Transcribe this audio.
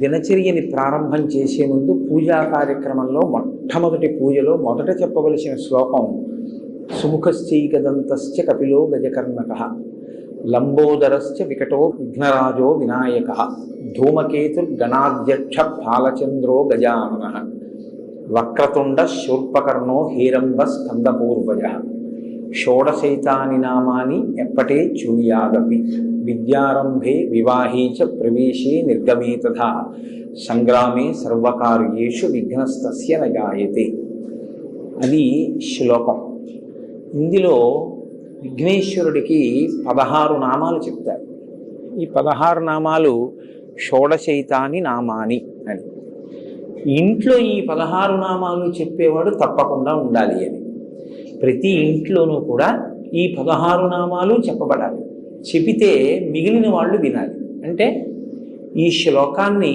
దినచర్యని ప్రారంభం చేసే ముందు పూజా కార్యక్రమంలో మొట్టమొదటి పూజలో మొదట చెప్పవలసిన శ్లోకం సుముఖశ్చైకదంతశ్చ కపిలో గజకర్ణకః లంబోదరశ్చ వికటో విఘ్నరాజో వినాయకః ధూమకేతుర్గణాధ్యక్ష బాలచంద్రో గజాననః వక్రతుండ శూర్పకర్ణో హేరంబ స్కందపూర్వజః షోడశైతాని నామాని ఎప్పటే చూయాదపి విద్యారంభే వివాహే చ ప్రవేశే నిర్గమే తథా సంగ్రామే సర్వకార్యేషు విఘ్నస్తస్య న జాయతే. అది శ్లోకం. ఇందులో విఘ్నేశ్వరుడికి 16 నామాలు చెప్తారు. ఈ 16 నామాలు షోడశైతాని నామాని అని. ఇంట్లో ఈ 16 నామాలు చెప్పేవాడు తప్పకుండా ఉండాలి అని. ప్రతి ఇంట్లోనూ కూడా ఈ 16 నామాలు చెప్పబడాలి. చెబితే మిగిలిన వాళ్ళు వినాలి. అంటే ఈ శ్లోకాన్ని